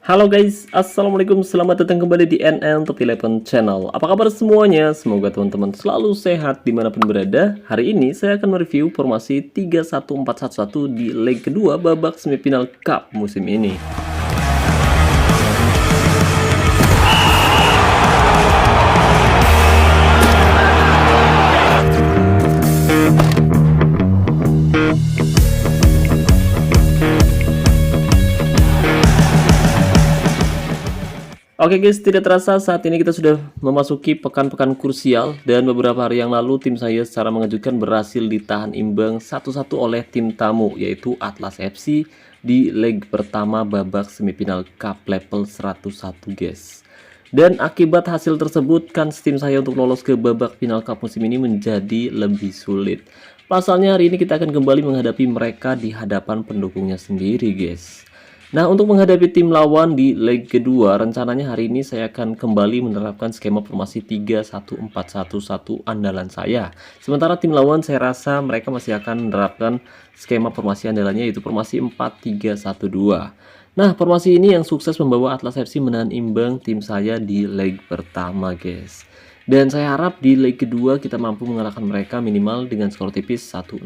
Halo guys, assalamualaikum, selamat datang kembali di NN Top 11 Channel. Apa kabar semuanya? Semoga teman-teman selalu sehat dimanapun berada. Hari ini saya akan mereview formasi 3-1-4-1-1 di leg kedua babak semifinal Cup musim ini. Oke guys, tidak terasa saat ini kita sudah memasuki pekan-pekan krusial dan beberapa hari yang lalu tim saya secara mengejutkan berhasil ditahan imbang 1-1 oleh tim tamu yaitu Atlas FC di leg pertama babak semifinal Cup level 101 guys. Dan akibat hasil tersebut kan tim saya untuk lolos ke babak final Cup musim ini menjadi lebih sulit. Pasalnya hari ini kita akan kembali menghadapi mereka di hadapan pendukungnya sendiri guys. Nah, untuk menghadapi tim lawan di leg kedua, rencananya hari ini saya akan kembali menerapkan skema formasi 3-1-4-1-1 andalan saya. Sementara tim lawan saya rasa mereka masih akan menerapkan skema formasi andalannya yaitu formasi 4-3-1-2. Nah, formasi ini yang sukses membawa Atlas FC menahan imbang tim saya di leg pertama, guys. Dan saya harap di leg kedua kita mampu mengalahkan mereka minimal dengan skor tipis 1-0.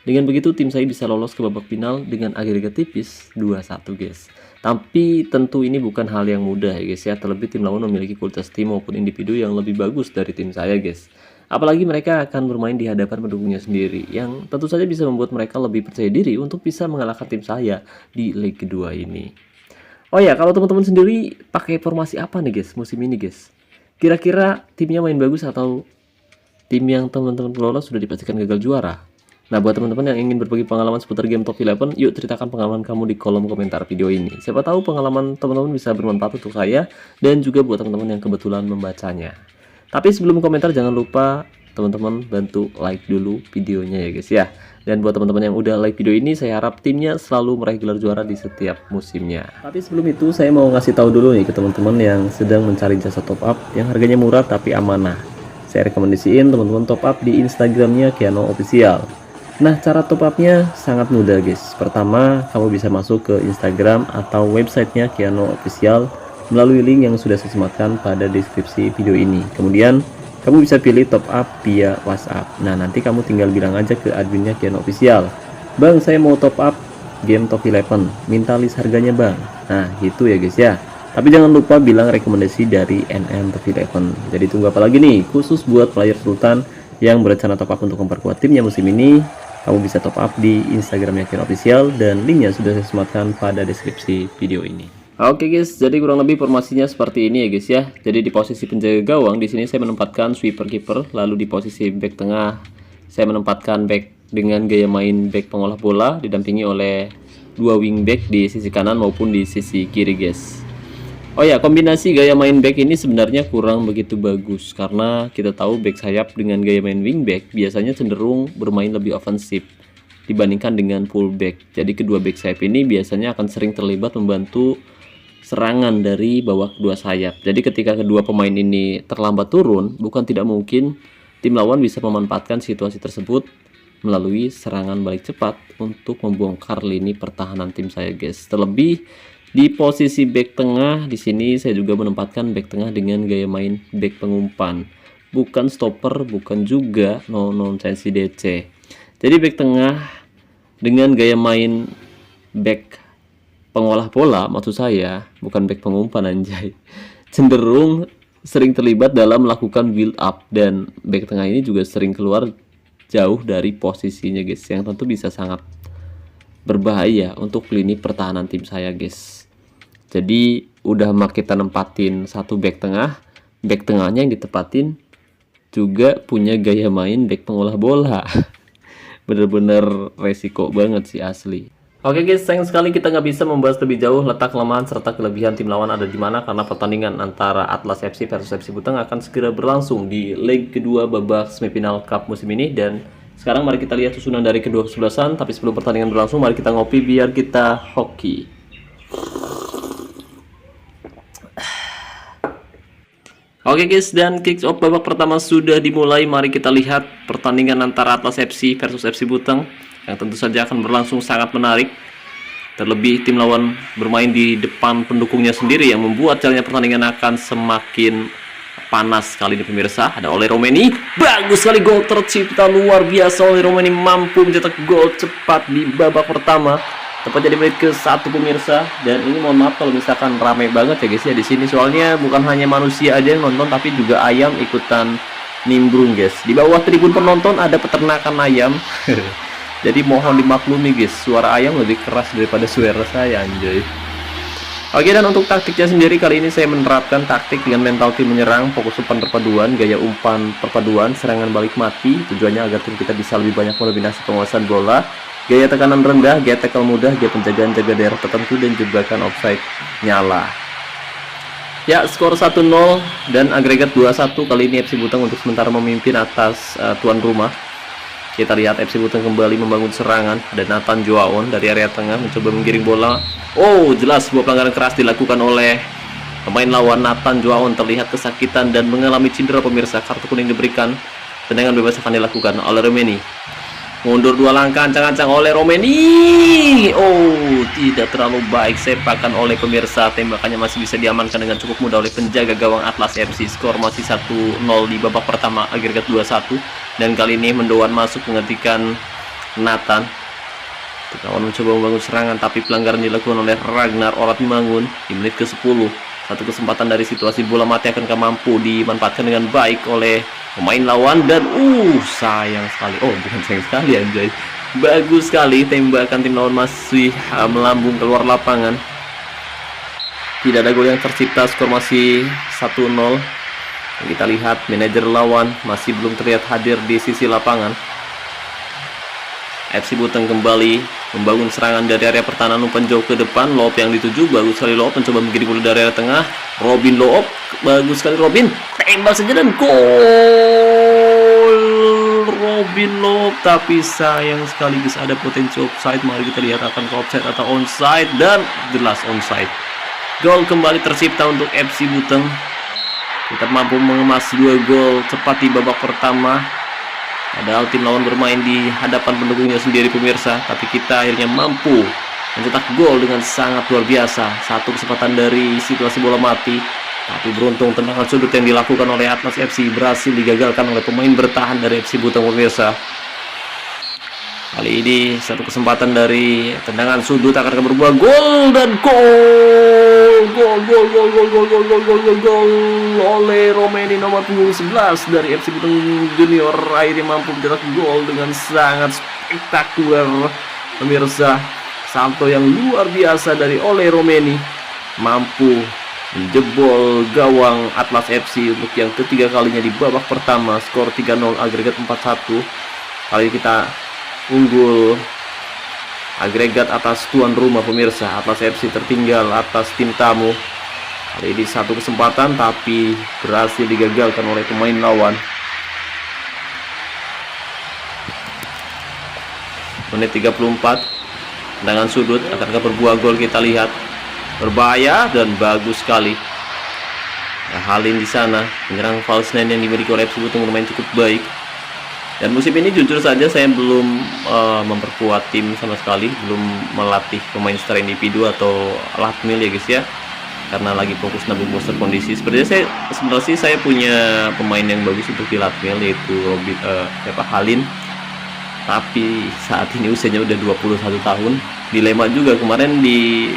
Dengan begitu tim saya bisa lolos ke babak final dengan agregat tipis 2-1 guys. Tapi tentu ini bukan hal yang mudah ya guys ya. Terlebih tim lawan memiliki kualitas tim maupun individu yang lebih bagus dari tim saya guys. Apalagi mereka akan bermain di hadapan pendukungnya sendiri yang tentu saja bisa membuat mereka lebih percaya diri untuk bisa mengalahkan tim saya di leg kedua ini. Oh ya, kalau teman-teman sendiri pakai formasi apa nih guys musim ini guys? Kira-kira timnya main bagus atau tim yang teman-teman kelola sudah dipastikan gagal juara? Nah, buat teman-teman yang ingin berbagi pengalaman seputar game Top 11, yuk ceritakan pengalaman kamu di kolom komentar video ini. Siapa tahu pengalaman teman-teman bisa bermanfaat untuk saya dan juga buat teman-teman yang kebetulan membacanya. Tapi sebelum komentar jangan lupa teman-teman bantu like dulu videonya ya guys ya. Dan buat teman-teman yang udah like video ini, saya harap timnya selalu meraih gelar juara di setiap musimnya. Tapi sebelum itu, saya mau ngasih tahu dulu nih ke teman-teman yang sedang mencari jasa top up yang harganya murah tapi amanah. Saya rekomendasiin teman-teman top up di Instagramnya Kiano Official. Nah, cara top upnya sangat mudah guys. Pertama, kamu bisa masuk ke Instagram atau websitenya Kiano Official melalui link yang sudah saya sematkan pada deskripsi video ini. Kemudian kamu bisa pilih top up via WhatsApp. Nah, nanti kamu tinggal bilang aja ke adminnya Kiano Official, "Bang, saya mau top up game Top 11, minta list harganya bang." Nah, gitu ya guys ya. Tapi jangan lupa bilang rekomendasi dari NN Top 11. Jadi tunggu apa lagi nih? Khusus buat player Sultan yang berencana top up untuk memperkuat timnya musim ini, kamu bisa top up di Instagramnya Kiano Official dan linknya sudah saya sematkan pada deskripsi video ini. Oke guys, jadi kurang lebih formasinya seperti ini ya guys ya. Jadi di posisi penjaga gawang di sini saya menempatkan sweeper keeper, lalu di posisi back tengah saya menempatkan back dengan gaya main back pengolah bola didampingi oleh dua wing back di sisi kanan maupun di sisi kiri guys. Oh ya, kombinasi gaya main back ini sebenarnya kurang begitu bagus karena kita tahu back sayap dengan gaya main wing back biasanya cenderung bermain lebih ofensif dibandingkan dengan full back. Jadi kedua back sayap ini biasanya akan sering terlibat membantu serangan dari bawah kedua sayap. Jadi ketika kedua pemain ini terlambat turun, bukan tidak mungkin tim lawan bisa memanfaatkan situasi tersebut melalui serangan balik cepat untuk membongkar lini pertahanan tim saya guys. Terlebih di posisi back tengah di sini saya juga menempatkan back tengah dengan gaya main back pengumpan, bukan stopper, bukan juga no nonsense DC. Jadi back tengah dengan gaya main back pengolah bola, maksud saya bukan back pengumpan anjay, cenderung sering terlibat dalam melakukan build up dan back tengah ini juga sering keluar jauh dari posisinya guys, yang tentu bisa sangat berbahaya untuk lini pertahanan tim saya guys. Jadi udah kita nempatin satu back tengahnya yang ditempatin juga punya gaya main back pengolah bola. Bener-bener resiko banget sih asli. Oke guys, sayang sekali kita nggak bisa membahas lebih jauh letak kelemahan serta kelebihan tim lawan ada di mana karena pertandingan antara Atlas FC versus FC Buteng akan segera berlangsung di leg kedua babak semifinal Cup musim ini. Dan sekarang mari kita lihat susunan dari kedua kesebelasan. Tapi sebelum pertandingan berlangsung, mari kita ngopi biar kita hoki. Oke guys, dan kick off babak pertama sudah dimulai. Mari kita lihat pertandingan antara Atlas FC versus FC Buteng yang tentu saja akan berlangsung sangat menarik. Terlebih tim lawan bermain di depan pendukungnya sendiri yang membuat jalannya pertandingan akan semakin panas kali ini pemirsa. Ada Ole Romeni, bagus sekali gol tercipta luar biasa. Ole Romeni mampu mencetak gol cepat di babak pertama, tepatnya di menit ke-1 pemirsa. Dan ini mohon maaf kalau misalkan ramai banget ya guys ya di sini, soalnya bukan hanya manusia aja yang nonton tapi juga ayam ikutan nimbrung guys. Di bawah tribun penonton ada peternakan ayam. Jadi mohon dimaklumi guys, suara ayam lebih keras daripada suara saya anjay. Oke, dan untuk taktiknya sendiri kali ini saya menerapkan taktik dengan mental tim menyerang, fokus umpan perpaduan, gaya umpan perpaduan, serangan balik mati. Tujuannya agar tim kita bisa lebih banyak mendominasi penguasaan bola, gaya tekanan rendah, gaya tackle mudah, gaya penjagaan jaga daerah tertentu, dan jebakan offside nyala. Ya, skor 1-0 dan agregat 2-1 kali ini FC Buteng untuk sementara memimpin atas tuan rumah. Kita lihat FC Buteng kembali membangun serangan. Ada Nathan Joaon dari area tengah mencoba menggiring bola. Oh, jelas sebuah pelanggaran keras dilakukan oleh pemain lawan. Nathan Joaon terlihat kesakitan dan mengalami cedera pemirsa. Kartu kuning diberikan. Tendangan bebas akan dilakukan oleh Romeni. Mundur 2 langkah, ancang-ancang oleh Romeni. Oh, tidak terlalu baik sepakan oleh pemirsa. Tembakannya masih bisa diamankan dengan cukup mudah oleh penjaga gawang Atlas FC. Skor masih 1-0 di babak pertama, agregat 2-1. Dan kali ini Mendoan masuk menggantikan Nathan. Lawan mencoba membangun serangan, tapi pelanggaran dilakukan oleh Ragnar Oratmangun di menit ke-10. Satu kesempatan dari situasi bola mati akankah mampu dimanfaatkan dengan baik oleh pemain lawan, dan sayang sekali. Oh, bukan sayang sekali anjay. Bagus sekali tembakan tim lawan masih melambung keluar lapangan. Tidak ada gol yang tercipta, skor masih 1-0. Kita lihat manajer lawan masih belum terlihat hadir di sisi lapangan. FC Buteng kembali membangun serangan dari area pertahanan, umpan jauh ke depan. Loop yang dituju, bagus sekali Loop mencoba menggiring bola dari area tengah. Robin Loop, bagus sekali Robin, tembak saja dan gol Robin Loop. Tapi sayang sekaligus ada potensi offside. Mari kita lihat akan ke offside atau onside, dan jelas onside. Gol kembali tercipta untuk FC Buteng. Kita mampu mengemas 2 gol cepat di babak pertama. Padahal tim lawan bermain di hadapan pendukungnya sendiri pemirsa, tapi kita akhirnya mampu mencetak gol dengan sangat luar biasa. Satu kesempatan dari situasi bola mati, tapi beruntung tendangan sudut yang dilakukan oleh Atlas FC berhasil digagalkan oleh pemain bertahan dari FC Buteng pemirsa. Kali ini satu kesempatan dari tendangan sudut akan berbuah gol, dan gol oleh Romeni nomor punggung 11 dari FC Buteng Junior. Akhirnya mampu mencetak gol dengan sangat spektakuler pemirsa. Salto yang luar biasa dari Ole Romeni mampu menjebol gawang Atlas FC untuk yang ketiga kalinya di babak pertama. Skor 3-0, agregat 4-1. Kali ini kita unggul agregat atas tuan rumah pemirsa. Atlas FC tertinggal atas tim tamu. Kali ini satu kesempatan tapi berhasil digagalkan oleh pemain lawan. Menit 34, tendangan sudut akankah berbuah gol? Kita lihat, berbahaya dan bagus sekali. Halin di sana, penyerang false nine yang dimiliki oleh FC Buteng bermain cukup baik. Dan musim ini jujur saja saya belum memperkuat tim sama sekali, belum melatih pemain secara individu atau latmil ya guys ya, karena lagi fokus nabung booster kondisi. Sebenarnya saya punya pemain yang bagus untuk di latmil, yaitu Halin, tapi saat ini usianya udah 21 tahun. Dilema juga, kemarin di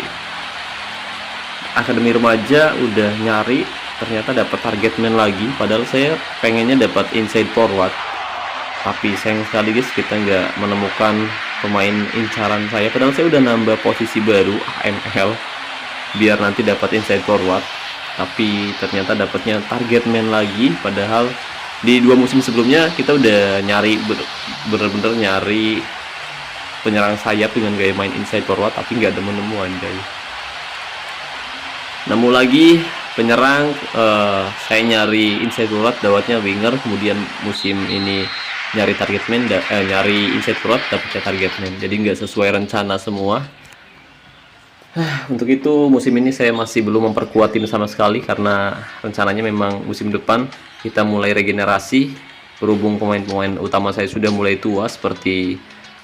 akademi remaja udah nyari, ternyata dapat target man lagi, padahal saya pengennya dapat inside forward. Tapi sayang sekali guys, kita nggak menemukan pemain incaran saya. Padahal saya udah nambah posisi baru AML biar nanti dapat inside forward, tapi ternyata dapatnya target man lagi. Padahal di 2 musim sebelumnya kita udah nyari bener-bener nyari penyerang sayap dengan gaya main inside forward, tapi nggak ada menemukan guys. Nemu lagi penyerang, saya nyari inside forward, dawatnya winger. Kemudian musim ini nyari target man, nyari inside forward, dapetnya target man. Jadi nggak sesuai rencana semua. Untuk itu musim ini saya masih belum memperkuat tim sama sekali, karena rencananya memang musim depan kita mulai regenerasi. Berhubung pemain-pemain utama saya sudah mulai tua seperti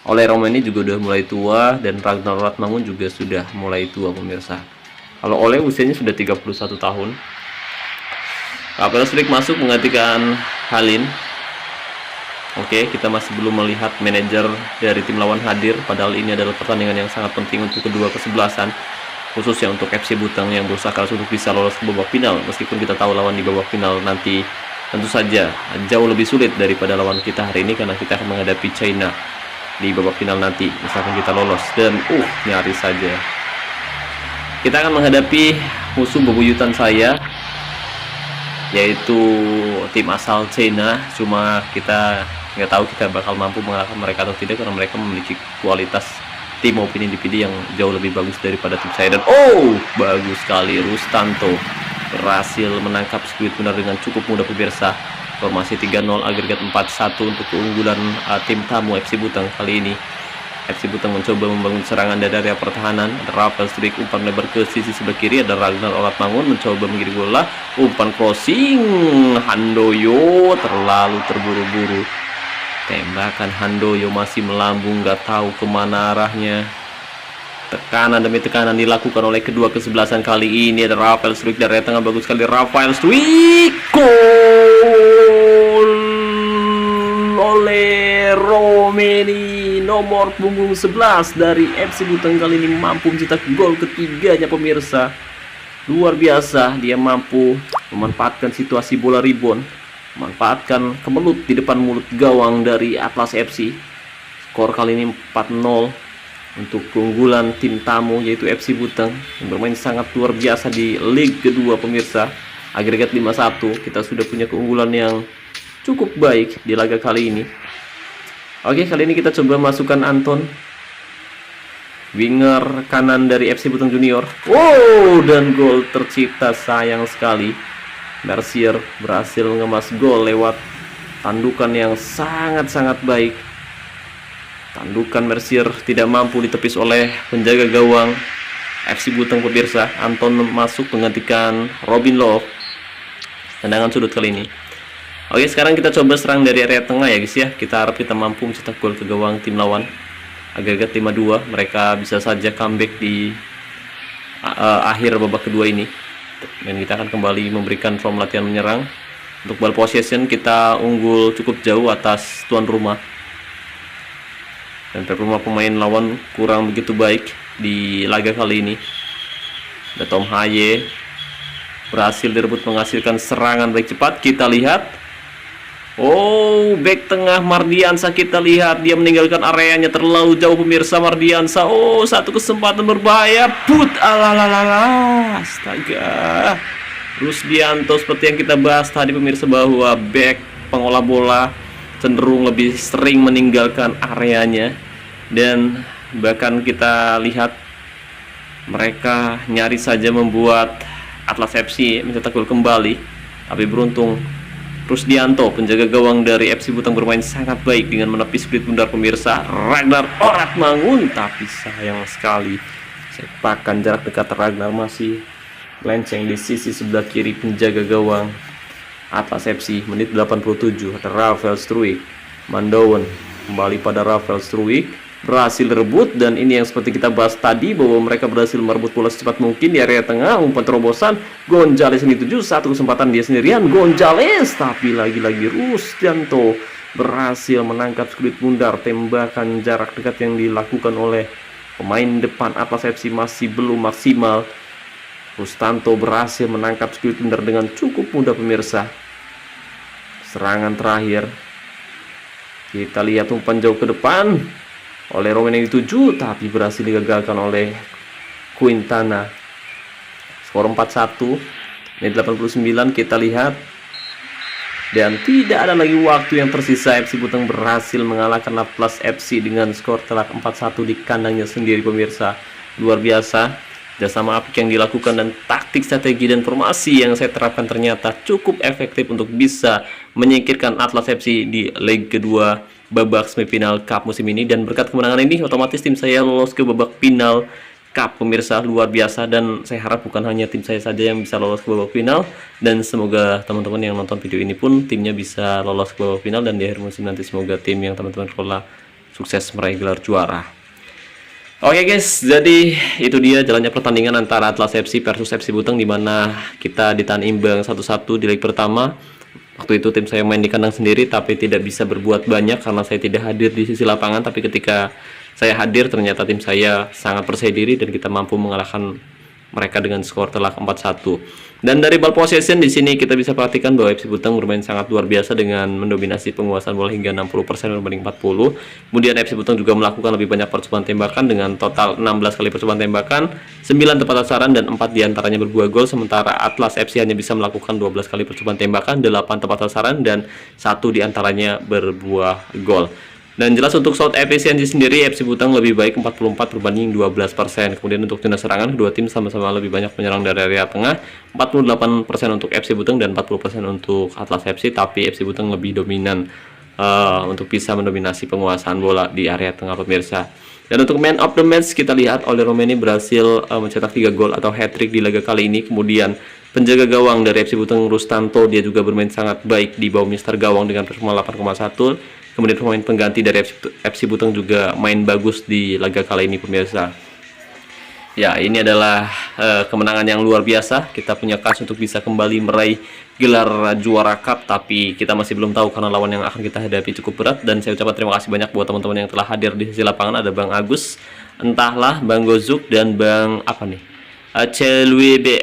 Oleh Roma ini juga udah mulai tua dan Ragnar Ratmangun juga sudah mulai tua pemirsa. Kalau Oleh usianya sudah 31 tahun. Rafael Struijk masuk menggantikan Halin. Oke, kita masih belum melihat manajer dari tim lawan hadir, padahal ini adalah pertandingan yang sangat penting untuk kedua kesebelasan, khususnya untuk FC Butang yang berusaha keras untuk bisa lolos ke babak final. Meskipun kita tahu lawan di babak final nanti tentu saja jauh lebih sulit daripada lawan kita hari ini, karena kita akan menghadapi China di babak final nanti misalkan kita lolos. Dan nyaris saja kita akan menghadapi musuh bebuyutan saya, yaitu tim asal China. Cuma kita nggak tahu kita bakal mampu mengalahkan mereka atau tidak, karena mereka memiliki kualitas tim maupun individu yang jauh lebih bagus daripada tim saya. Dan bagus sekali, Rustanto berhasil menangkap Squid benar dengan cukup mudah pemirsa. Formasi 3-0, agregat 4-1 untuk keunggulan tim tamu FC Butang kali ini. FC Butang mencoba membangun serangan dari area pertahanan. Ada Rafael Struijk umpan lebar ke sisi sebelah kiri, ada Ragnar Ratmangun mencoba mengirim bola, umpan crossing, Handoyo terlalu terburu-buru. Tembakan Handoyo masih melambung, nggak tahu kemana arahnya. Tekanan demi tekanan dilakukan oleh kedua kesebelasan kali ini. Ada Rafael Struijk dari tengah, bagus sekali Rafael Struijk, gol oleh Romeni, nomor punggung 11 dari FC Butang kali ini mampu mencetak gol ketiganya pemirsa. Luar biasa, dia mampu memanfaatkan situasi bola rebound, memanfaatkan kemelut di depan mulut gawang dari Atlas FC. Skor kali ini 4-0 untuk keunggulan tim tamu yaitu FC Butang yang bermain sangat luar biasa di leg kedua pemirsa. Agregat 5-1, kita sudah punya keunggulan yang cukup baik di laga kali ini. Oke, kali ini kita coba masukkan Anton, winger kanan dari FC Butang Junior. Dan gol tercipta, sayang sekali. Mercier berhasil mengemas gol lewat tandukan yang sangat-sangat baik. Tandukan Mercier tidak mampu ditepis oleh penjaga gawang FC Butang pemirsa. Anton masuk menggantikan Robin Love. Tendangan sudut kali ini. Oke, sekarang kita coba serang dari area tengah ya guys ya. Kita harap kita mampu mencetak gol ke gawang tim lawan. Agregat 5-2, mereka bisa saja comeback di akhir babak kedua ini. Dan kita akan kembali memberikan form latihan menyerang. Untuk ball possession kita unggul cukup jauh atas tuan rumah. Dan performa pemain lawan kurang begitu baik di laga kali ini. Ada Tom Haye berhasil direbut menghasilkan serangan baik cepat. Kita lihat, back tengah Mardiansa, kita lihat dia meninggalkan areanya terlalu jauh pemirsa. Mardiansa, satu kesempatan berbahaya, astaga. Rusdianto, seperti yang kita bahas tadi pemirsa, bahwa back pengolah bola cenderung lebih sering meninggalkan areanya, dan bahkan kita lihat mereka nyaris saja membuat Atlas FC mencetak gol kembali. Tapi beruntung Rusdianto, penjaga gawang dari FC Butang, bermain sangat baik dengan menepis split bundar pemirsa Ragnar Ratmangun. Tapi sayang sekali, sepakan jarak dekat Ragnar masih lenceng di sisi sebelah kiri penjaga gawang Atlas FC. Menit 87, ada Rafael Struijk, Mandowen kembali pada Rafael Struijk, berhasil rebut. Dan ini yang seperti kita bahas tadi, bahwa mereka berhasil merebut bola secepat mungkin di area tengah. Umpan terobosan Gonzales ini 7, satu kesempatan dia sendirian Gonzales, tapi lagi-lagi Rusdianto berhasil menangkap split bundar. Tembakan jarak dekat yang dilakukan oleh pemain depan Atlas FC masih belum maksimal. Rustanto berhasil menangkap split bundar dengan cukup mudah pemirsa. Serangan terakhir, kita lihat umpan jauh ke depan oleh Romeni 7, tapi berhasil digagalkan oleh Quintana. Skor 4-1, menit 89 kita lihat, dan tidak ada lagi waktu yang tersisa. FC Butang berhasil mengalahkan Atlas FC dengan skor telak 4-1 di kandangnya sendiri pemirsa. Luar biasa kerjasama apik yang dilakukan, dan taktik, strategi, dan formasi yang saya terapkan ternyata cukup efektif untuk bisa menyingkirkan Atlas FC di leg kedua babak semifinal Cup musim ini. Dan berkat kemenangan ini otomatis tim saya lolos ke babak final Cup pemirsa. Luar biasa, dan saya harap bukan hanya tim saya saja yang bisa lolos ke babak final, dan semoga teman-teman yang nonton video ini pun timnya bisa lolos ke babak final, dan di akhir musim nanti semoga tim yang teman-teman kelola sukses meraih gelar juara. Oke guys, jadi itu dia jalannya pertandingan antara Atlas FC versus FC Buteng, di mana kita ditahan imbang 1-1 di leg pertama. Waktu itu tim saya main di kandang sendiri tapi tidak bisa berbuat banyak karena saya tidak hadir di sisi lapangan. Tapi ketika saya hadir ternyata tim saya sangat percaya diri dan kita mampu mengalahkan mereka dengan skor telak 4-1. Dan dari ball possession di sini kita bisa perhatikan bahwa FC Buteng bermain sangat luar biasa dengan mendominasi penguasaan bola hingga 60% berbanding 40. Kemudian FC Buteng juga melakukan lebih banyak percobaan tembakan dengan total 16 kali percobaan tembakan, 9 tepat sasaran dan 4 diantaranya berbuah gol. Sementara Atlas FC hanya bisa melakukan 12 kali percobaan tembakan, 8 tepat sasaran dan 1 diantaranya berbuah gol. Dan jelas untuk shot efisiensi sendiri FC Buteng lebih baik 44 berbanding 12%. Kemudian untuk tindak serangan kedua tim sama-sama lebih banyak menyerang dari area tengah, 48% untuk FC Buteng dan 40% untuk Atlas FC, tapi FC Buteng lebih dominan untuk bisa mendominasi penguasaan bola di area tengah pemirsa. Dan untuk man of the match kita lihat Ole Romeni berhasil mencetak 3 gol atau hat-trick di laga kali ini. Kemudian penjaga gawang dari FC Buteng Rustanto, dia juga bermain sangat baik di bawah Mister Gawang dengan performa 8,1. Kemudian pemain pengganti dari FC Buteng juga main bagus di laga kali ini pemirsa. Ya, ini adalah kemenangan yang luar biasa. Kita punya kans untuk bisa kembali meraih gelar juara cup, tapi kita masih belum tahu karena lawan yang akan kita hadapi cukup berat. Dan saya ucapkan terima kasih banyak buat teman-teman yang telah hadir di sisi lapangan. Ada Bang Agus, entahlah Bang Gozuk dan Bang apa nih? Celwebe.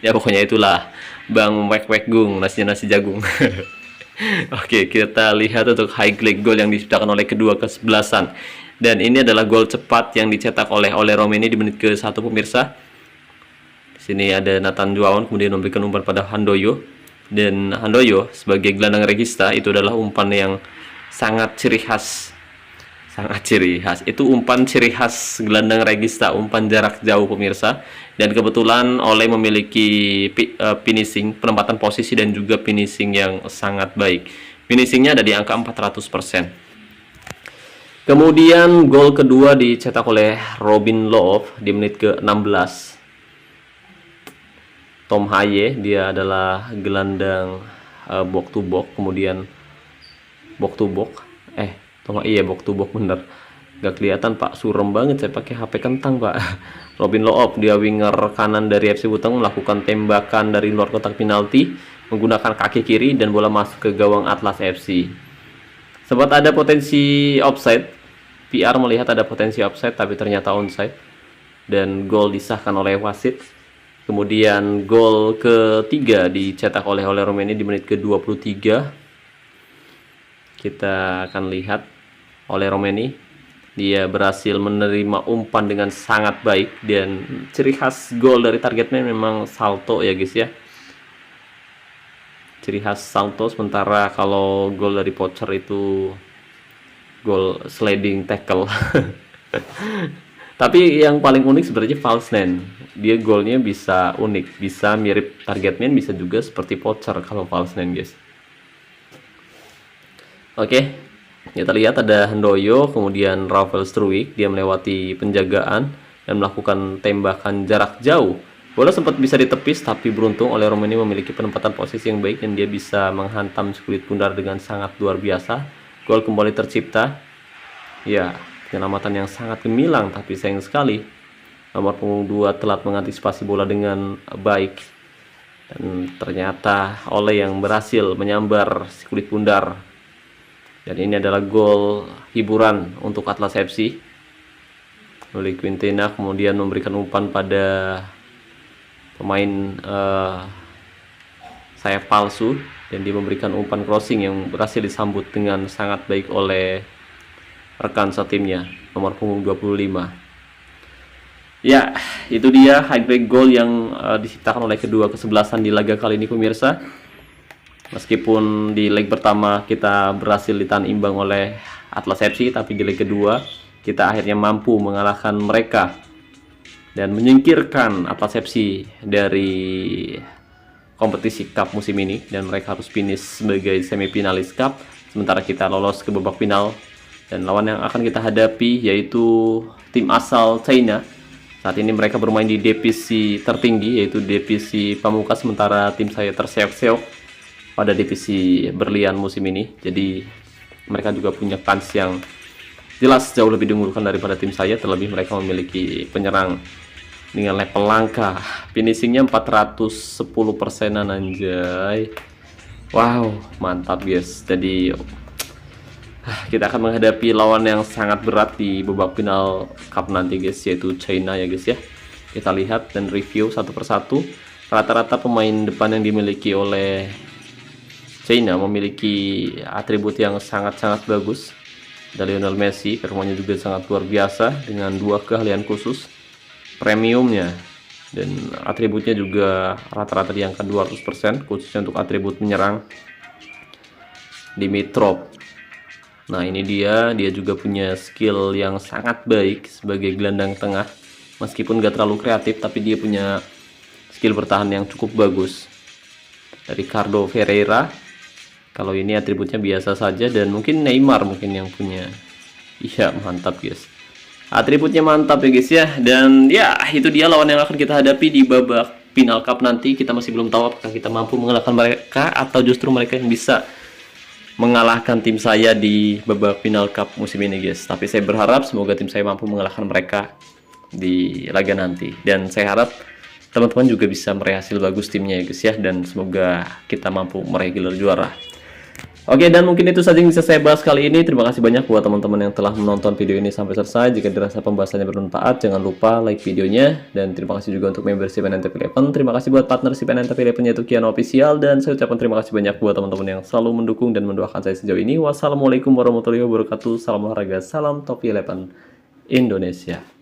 Ya pokoknya itulah. Bang Wek Gung, nasi jagung. Oke, kita lihat untuk highlight gol yang diciptakan oleh kedua kesebelasan. Dan ini adalah gol cepat yang dicetak oleh Ole Romeni di menit ke-1 pemirsa. Di sini ada Nathan Juaon kemudian memberikan umpan pada Handoyo. Dan Handoyo sebagai gelandang regista itu adalah umpan yang sangat ciri khas. Sangat ciri khas. Itu umpan ciri khas gelandang regista, umpan jarak jauh pemirsa. Dan kebetulan Ole memiliki finishing, penempatan posisi dan juga finishing yang sangat baik. Finishingnya ada di angka 400%. Kemudian gol kedua dicetak oleh Robin Love di menit ke-16. Tom Haye, dia adalah gelandang box to box, kemudian box to box. Box to box bener. Gak kelihatan Pak, surem banget saya pakai HP kentang Pak. Robin Loof, dia winger kanan dari FC Buteng, melakukan tembakan dari luar kotak penalti menggunakan kaki kiri dan bola masuk ke gawang Atlas FC. Sempat ada potensi offside, PR melihat ada potensi offside tapi ternyata onside dan gol disahkan oleh wasit. Kemudian gol ketiga dicetak oleh Ole Romeni di menit ke-23. Kita akan lihat Ole Romeni, dia berhasil menerima umpan dengan sangat baik dan ciri khas gol dari target man memang salto ya guys ya. Ciri khas salto, sementara kalau gol dari poacher itu gol sliding tackle. Tapi yang paling unik sebenarnya false nine. Dia golnya bisa unik, bisa mirip target man, bisa juga seperti poacher kalau false nine guys. Oke, kita lihat ada Handoyo, kemudian Rafael Struijk, dia melewati penjagaan dan melakukan tembakan jarak jauh. Bola sempat bisa ditepis, tapi beruntung Ole Romeni memiliki penempatan posisi yang baik dan dia bisa menghantam kulit bundar dengan sangat luar biasa. Gol kembali tercipta. Ya, penyelamatan yang sangat gemilang, tapi sayang sekali nomor punggung 2 telat mengantisipasi bola dengan baik. Dan ternyata Ole yang berhasil menyambar si kulit bundar. Dan ini adalah gol hiburan untuk Atlas FC. Oleh Quintana kemudian memberikan umpan pada pemain sayap palsu dan dia memberikan umpan crossing yang berhasil disambut dengan sangat baik oleh rekan setimnya nomor punggung 25. Ya, itu dia highlight gol yang diciptakan oleh kedua kesebelasan di laga kali ini pemirsa. Meskipun di leg pertama kita berhasil ditahan imbang oleh Atlas FC, tapi di leg kedua kita akhirnya mampu mengalahkan mereka dan menyingkirkan Atlas FC dari kompetisi Cup musim ini, dan mereka harus finish sebagai semifinalis Cup, sementara kita lolos ke babak final. Dan lawan yang akan kita hadapi yaitu tim asal China. Saat ini mereka bermain di divisi tertinggi yaitu divisi Pamungkas, sementara tim saya terseok-seok pada divisi berlian musim ini. Jadi mereka juga punya kans yang jelas jauh lebih diunggulkan daripada tim saya, terlebih mereka memiliki penyerang dengan level langka. Finishingnya 410%an anjay. Wow, mantap guys. Jadi kita akan menghadapi lawan yang sangat berat di babak final cup nanti guys, yaitu China ya guys ya. Kita lihat dan review satu persatu. Rata-rata pemain depan yang dimiliki oleh China memiliki atribut yang sangat-sangat bagus. Ada Lionel Messi, performanya juga sangat luar biasa dengan 2 keahlian khusus, premiumnya, dan atributnya juga rata-rata di angka 200%, khususnya untuk atribut menyerang. Dimitrov, nah ini dia juga punya skill yang sangat baik sebagai gelandang tengah, meskipun gak terlalu kreatif tapi dia punya skill bertahan yang cukup bagus. Dari Ricardo Ferreira, kalau ini atributnya biasa saja, dan mungkin Neymar mungkin yang punya. Iya, mantap guys, atributnya mantap ya guys ya. Dan ya, itu dia lawan yang akan kita hadapi di babak final cup nanti. Kita masih belum tahu apakah kita mampu mengalahkan mereka atau justru mereka yang bisa mengalahkan tim saya di babak final cup musim ini guys. Tapi saya berharap semoga tim saya mampu mengalahkan mereka di laga nanti, dan saya harap teman-teman juga bisa meraih hasil bagus timnya ya guys ya, dan semoga kita mampu meraih gelar juara. Oke, dan mungkin itu saja yang bisa saya bahas kali ini. Terima kasih banyak buat teman-teman yang telah menonton video ini sampai selesai. Jika dirasa pembahasannya bermanfaat, jangan lupa like videonya. Dan terima kasih juga untuk membership NNTP11. Terima kasih buat partnership NNTP11 yaitu Kiano Official. Dan saya ucapkan terima kasih banyak buat teman-teman yang selalu mendukung dan mendoakan saya sejauh ini. Wassalamualaikum warahmatullahi wabarakatuh. Salam olahraga, salam Top 11 Indonesia.